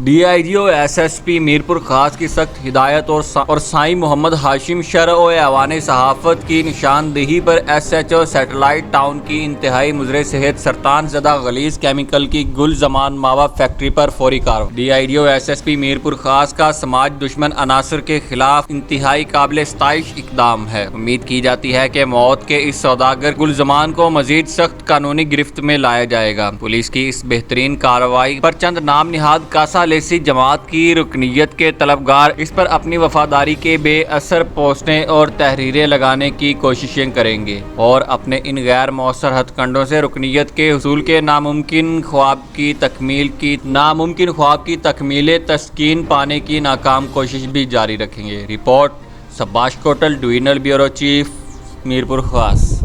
DIGO SSP Mirpur خاص کی سخت ہدایت اور سائیں محمد ہاشم شرع و ایوان صحافت کی نشاندہی پر SHO سیٹلائٹ ٹاؤن کی انتہائی مضر صحت سرطان زدہ غلیظ کیمیکل کی گل زمان ماوا فیکٹری پر فوری کارروائی۔ DIGO SSP میرپور خاص کا سماج دشمن عناصر کے خلاف انتہائی قابل ستائش اقدام ہے۔ امید کی جاتی ہے کہ موت کے اس سوداگر گل زمان کو مزید سخت قانونی گرفت میں لایا جائے گا۔ پولیس کی اس بہترین کارروائی پر چند نام نہاد کاسا لیسی جماعت کی رکنیت کے طلبگار اس پر اپنی وفاداری کے بے اثر پوسٹیں اور تحریریں لگانے کی کوششیں کریں گے اور اپنے ان غیر مؤثر ہتھ کنڈوں سے رکنیت کے حصول کے ناممکن خواب کی تکمیل تسکین پانے کی ناکام کوشش بھی جاری رکھیں گے۔ Report Sabash Kotal, divisional bureau chief, Mirpur خاص۔